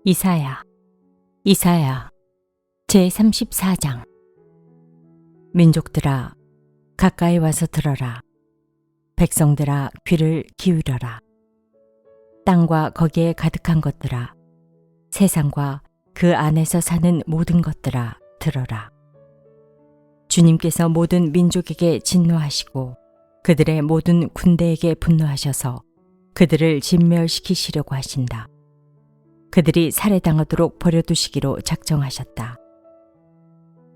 이사야, 이사야, 제34장. 민족들아, 가까이 와서 들어라. 백성들아, 귀를 기울여라. 땅과 거기에 가득한 것들아, 세상과 그 안에서 사는 모든 것들아, 들어라. 주님께서 모든 민족에게 진노하시고 그들의 모든 군대에게 분노하셔서 그들을 진멸시키시려고 하신다. 그들이 살해당하도록 버려두시기로 작정하셨다.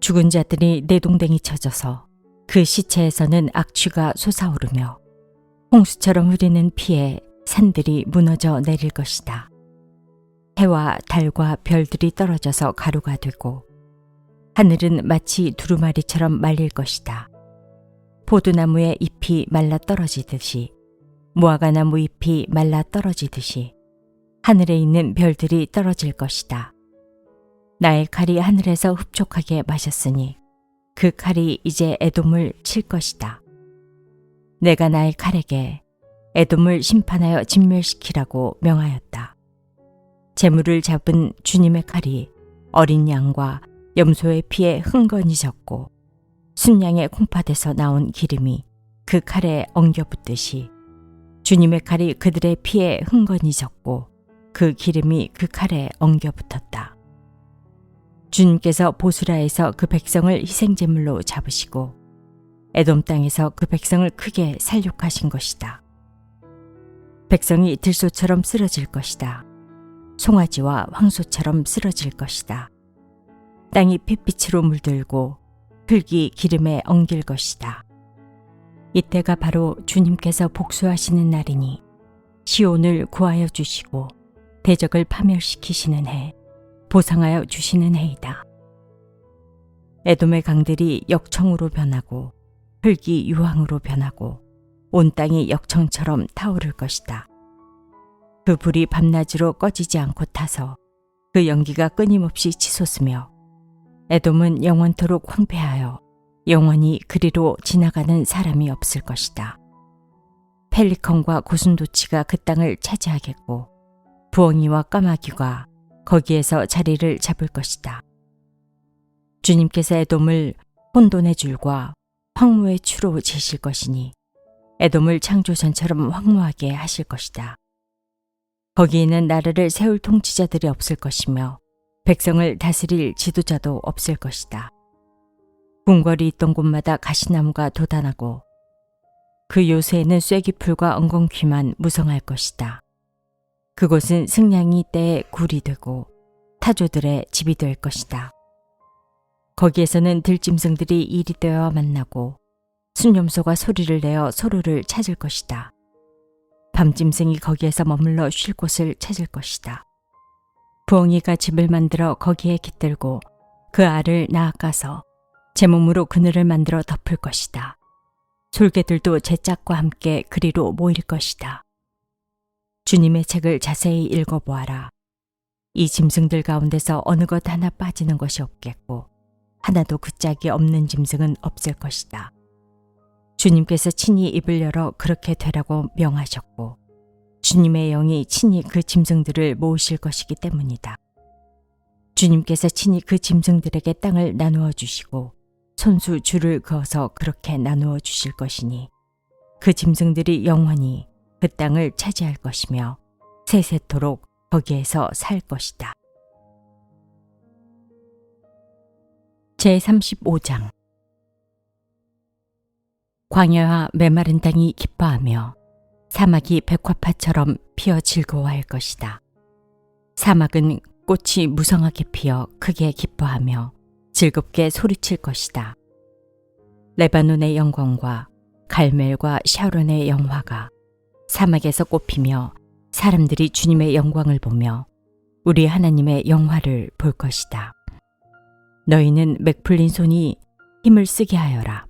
죽은 자들이 내동댕이 쳐져서 그 시체에서는 악취가 솟아오르며 홍수처럼 흐리는 피에 산들이 무너져 내릴 것이다. 해와 달과 별들이 떨어져서 가루가 되고 하늘은 마치 두루마리처럼 말릴 것이다. 포도나무의 잎이 말라 떨어지듯이, 무화과나무 잎이 말라 떨어지듯이 하늘에 있는 별들이 떨어질 것이다. 나의 칼이 하늘에서 흡족하게 마셨으니 그 칼이 이제 에돔을 칠 것이다. 내가 나의 칼에게 에돔을 심판하여 진멸시키라고 명하였다. 재물을 잡은 주님의 칼이 어린 양과 염소의 피에 흥건히 졌고 순양의 콩팥에서 나온 기름이 그 칼에 엉겨붙듯이 주님의 칼이 그들의 피에 흥건히 졌고 그 기름이 그 칼에 엉겨붙었다. 주님께서 보스라에서 그 백성을 희생제물로 잡으시고 에돔 땅에서 그 백성을 크게 살육하신 것이다. 백성이 들소처럼 쓰러질 것이다. 송아지와 황소처럼 쓰러질 것이다. 땅이 핏빛으로 물들고 흙이 기름에 엉길 것이다. 이때가 바로 주님께서 복수하시는 날이니 시온을 구하여 주시고 대적을 파멸시키시는 해, 보상하여 주시는 해이다. 에돔의 강들이 역청으로 변하고 흙이 유황으로 변하고 온 땅이 역청처럼 타오를 것이다. 그 불이 밤낮으로 꺼지지 않고 타서 그 연기가 끊임없이 치솟으며 에돔은 영원토록 황폐하여 영원히 그리로 지나가는 사람이 없을 것이다. 펠리컨과 고순도치가 그 땅을 차지하겠고 부엉이와 까마귀가 거기에서 자리를 잡을 것이다. 주님께서 에돔을 혼돈의 줄과 황무의 추로 재실 것이니 에돔을 창조전처럼 황무하게 하실 것이다. 거기에는 나라를 세울 통치자들이 없을 것이며 백성을 다스릴 지도자도 없을 것이다. 궁궐이 있던 곳마다 가시나무가 돋아나고 그 요새에는 쐐기풀과 엉겅퀴만 무성할 것이다. 그곳은 승냥이 떼의 굴이 되고 타조들의 집이 될 것이다. 거기에서는 들짐승들이 일이 되어 만나고 순염소가 소리를 내어 서로를 찾을 것이다. 밤짐승이 거기에서 머물러 쉴 곳을 찾을 것이다. 부엉이가 집을 만들어 거기에 깃들고 그 알을 낳아가서 제 몸으로 그늘을 만들어 덮을 것이다. 솔개들도 제 짝과 함께 그리로 모일 것이다. 주님의 책을 자세히 읽어보아라. 이 짐승들 가운데서 어느 것 하나 빠지는 것이 없겠고 하나도 그 짝이 없는 짐승은 없을 것이다. 주님께서 친히 입을 열어 그렇게 되라고 명하셨고 주님의 영이 친히 그 짐승들을 모으실 것이기 때문이다. 주님께서 친히 그 짐승들에게 땅을 나누어 주시고 손수 줄을 그어서 그렇게 나누어 주실 것이니 그 짐승들이 영원히 그 땅을 차지할 것이며 세세토록 거기에서 살 것이다. 제35장. 광야와 메마른 땅이 기뻐하며 사막이 백화파처럼 피어 즐거워할 것이다. 사막은 꽃이 무성하게 피어 크게 기뻐하며 즐겁게 소리칠 것이다. 레바논의 영광과 갈멜과 샤론의 영화가 사막에서 꽃피며 사람들이 주님의 영광을 보며 우리 하나님의 영화를 볼 것이다. 너희는 맥풀린 손이 힘을 쓰게 하여라.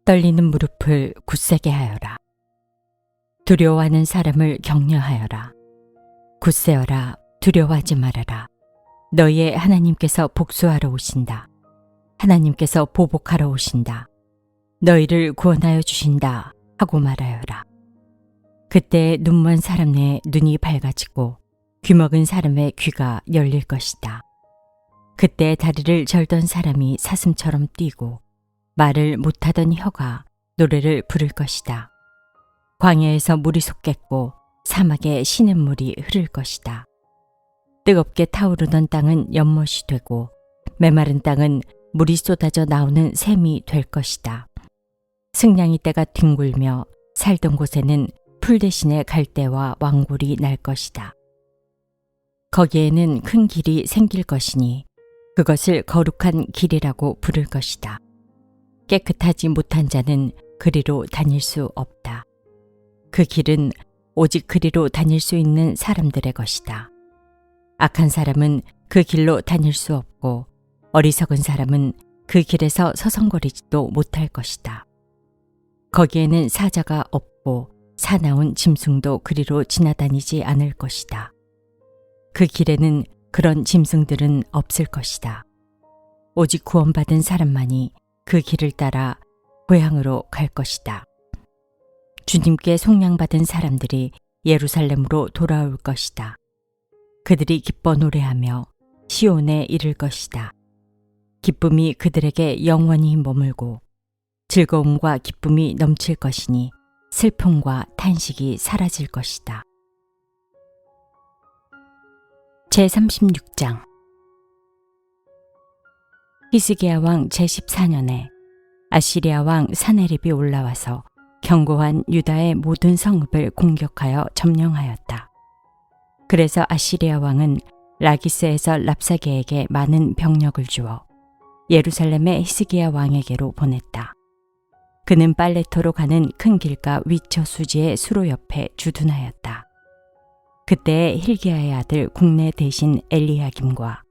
떨리는 무릎을 굳세게 하여라. 두려워하는 사람을 격려하여라. 굳세어라. 두려워하지 말아라. 너희의 하나님께서 복수하러 오신다. 하나님께서 보복하러 오신다. 너희를 구원하여 주신다 하고 말하여라. 그때 눈먼 사람 의 눈이 밝아지고 귀먹은 사람의 귀가 열릴 것이다. 그때 다리를 절던 사람이 사슴처럼 뛰고 말을 못하던 혀가 노래를 부를 것이다. 광야에서 물이 솟겠고 사막에 시냇물이 흐를 것이다. 뜨겁게 타오르던 땅은 연못이 되고 메마른 땅은 물이 쏟아져 나오는 샘이 될 것이다. 승냥이 떼가 뒹굴며 살던 곳에는 풀 대신에 갈대와 왕골이 날 것이다. 거기에는 큰 길이 생길 것이니 그것을 거룩한 길이라고 부를 것이다. 깨끗하지 못한 자는 그리로 다닐 수 없다. 그 길은 오직 그리로 다닐 수 있는 사람들의 것이다. 악한 사람은 그 길로 다닐 수 없고 어리석은 사람은 그 길에서 서성거리지도 못할 것이다. 거기에는 사자가 없고 사나운 짐승도 그리로 지나다니지 않을 것이다. 그 길에는 그런 짐승들은 없을 것이다. 오직 구원받은 사람만이 그 길을 따라 고향으로 갈 것이다. 주님께 속량받은 사람들이 예루살렘으로 돌아올 것이다. 그들이 기뻐 노래하며 시온에 이를 것이다. 기쁨이 그들에게 영원히 머물고 즐거움과 기쁨이 넘칠 것이니 슬픔과 탄식이 사라질 것이다. 제36장 히스기야 왕 제14년에 아시리아 왕 사네립이 올라와서 견고한 유다의 모든 성읍을 공격하여 점령하였다. 그래서 아시리아 왕은 라기스에서 랍사게에게 많은 병력을 주어 예루살렘의 히스기야 왕에게로 보냈다. 그는 빨레토로 가는 큰 길가 위처 수지의 수로 옆에 주둔하였다. 그때 힐기야의 아들 국내 대신 엘리야김과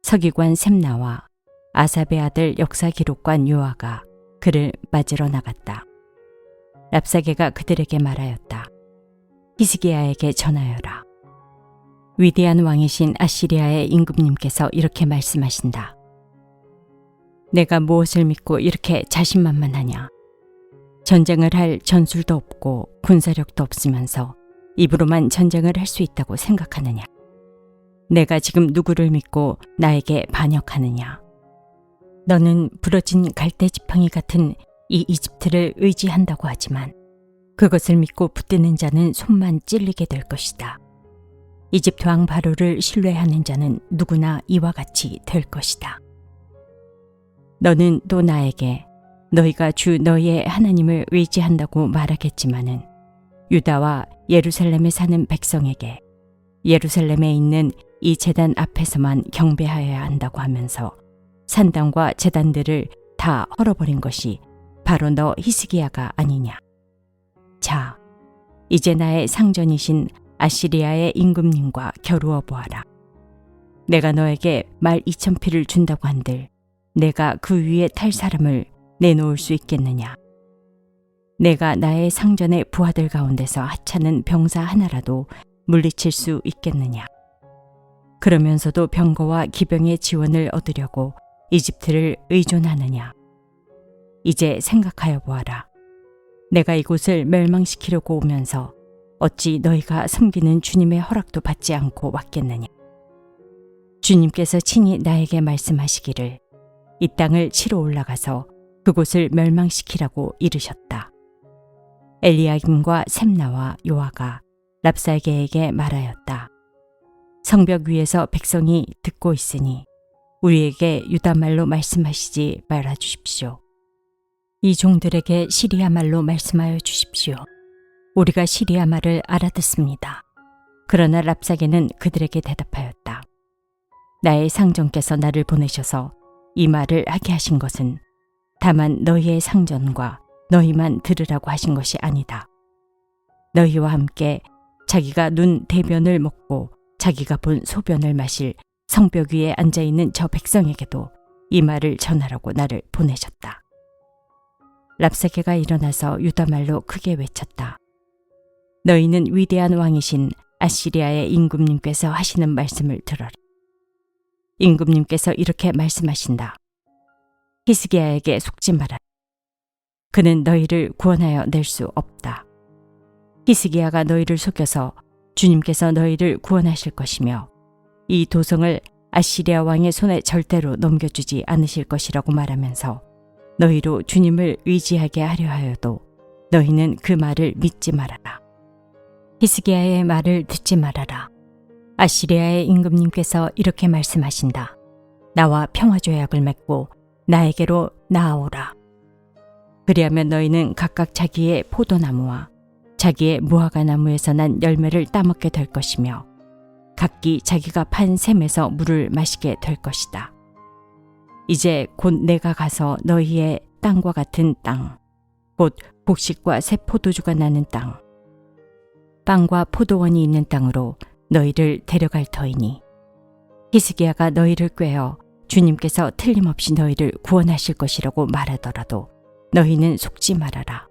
서기관 셈나와 아삽의 아들 역사기록관 요아가 그를 맞으러 나갔다. 랍사게가 그들에게 말하였다. 히스기야에게 전하여라. 위대한 왕이신 아시리아의 임금님께서 이렇게 말씀하신다. 내가 무엇을 믿고 이렇게 자신만만하냐? 전쟁을 할 전술도 없고 군사력도 없으면서 입으로만 전쟁을 할 수 있다고 생각하느냐? 내가 지금 누구를 믿고 나에게 반역하느냐? 너는 부러진 갈대 지팡이 같은 이 이집트를 의지한다고 하지만 그것을 믿고 붙드는 자는 손만 찔리게 될 것이다. 이집트 왕 바로를 신뢰하는 자는 누구나 이와 같이 될 것이다. 너는 또 나에게 너희가 주 너희의 하나님을 의지한다고 말하겠지만은 유다와 예루살렘에 사는 백성에게 예루살렘에 있는 이 제단 앞에서만 경배하여야 한다고 하면서 산당과 제단들을 다 헐어버린 것이 바로 너 히스기야가 아니냐. 자, 이제 나의 상전이신 아시리아의 임금님과 겨루어 보아라. 내가 너에게 말 2,000피를 준다고 한들 내가 그 위에 탈 사람을 내놓을 수 있겠느냐. 내가 나의 상전의 부하들 가운데서 하찮은 병사 하나라도 물리칠 수 있겠느냐. 그러면서도 병거와 기병의 지원을 얻으려고 이집트를 의존하느냐. 이제 생각하여 보아라. 내가 이곳을 멸망시키려고 오면서 어찌 너희가 섬기는 주님의 허락도 받지 않고 왔겠느냐. 주님께서 친히 나에게 말씀하시기를 이 땅을 치러 올라가서 그곳을 멸망시키라고 이르셨다. 엘리야김과 셈나와 요아가 랍사게에게 말하였다. 성벽 위에서 백성이 듣고 있으니 우리에게 유다말로 말씀하시지 말아 주십시오. 이 종들에게 시리아 말로 말씀하여 주십시오. 우리가 시리아 말을 알아듣습니다. 그러나 랍사게는 그들에게 대답하였다. 나의 상전께서 나를 보내셔서 이 말을 하게 하신 것은 다만 너희의 상전과 너희만 들으라고 하신 것이 아니다. 너희와 함께 자기가 눈 대변을 먹고 자기가 본 소변을 마실 성벽 위에 앉아있는 저 백성에게도 이 말을 전하라고 나를 보내셨다. 랍사게가 일어나서 유다말로 크게 외쳤다. 너희는 위대한 왕이신 아시리아의 임금님께서 하시는 말씀을 들어라. 임금님께서 이렇게 말씀하신다. 히스기야에게 속지 마라. 그는 너희를 구원하여 낼 수 없다. 히스기야가 너희를 속여서 주님께서 너희를 구원하실 것이며 이 도성을 아시리아 왕의 손에 절대로 넘겨주지 않으실 것이라고 말하면서 너희로 주님을 의지하게 하려 하여도 너희는 그 말을 믿지 말아라. 히스기야의 말을 듣지 말아라. 아시리아의 임금님께서 이렇게 말씀하신다. 나와 평화조약을 맺고 나에게로 나아오라. 그리하면 너희는 각각 자기의 포도나무와 자기의 무화과 나무에서 난 열매를 따먹게 될 것이며 각기 자기가 판 샘에서 물을 마시게 될 것이다. 이제 곧 내가 가서 너희의 땅과 같은 땅, 곧 곡식과 새 포도주가 나는 땅, 빵과 포도원이 있는 땅으로 너희를 데려갈 터이니 히스기야가 너희를 꾀어 주님께서 틀림없이 너희를 구원하실 것이라고 말하더라도 너희는 속지 말아라.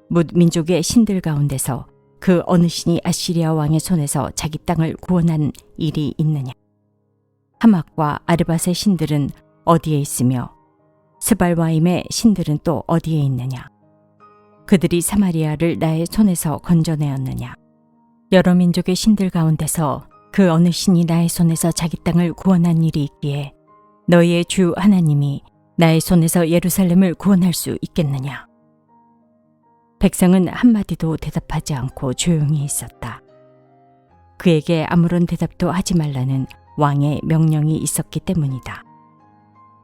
뭇 민족의 신들 가운데서 그 어느 신이 아시리아 왕의 손에서 자기 땅을 구원한 일이 있느냐? 하막과 아르밧의 신들은 어디에 있으며 스발와임의 신들은 또 어디에 있느냐? 그들이 사마리아를 나의 손에서 건져내었느냐? 여러 민족의 신들 가운데서 그 어느 신이 나의 손에서 자기 땅을 구원한 일이 있기에 너희의 주 하나님이 나의 손에서 예루살렘을 구원할 수 있겠느냐? 백성은 한마디도 대답하지 않고 조용히 있었다. 그에게 아무런 대답도 하지 말라는 왕의 명령이 있었기 때문이다.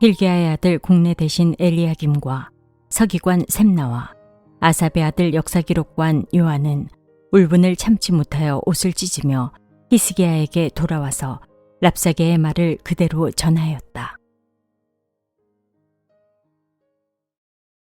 hil기야의 아들 국내 대신 엘리야김과 서기관 셈나와 아삽의 아들 역사기록관 요한은 울분을 참지 못하여 옷을 찢으며 히스기야에게 돌아와서 랍사게의 말을 그대로 전하였다.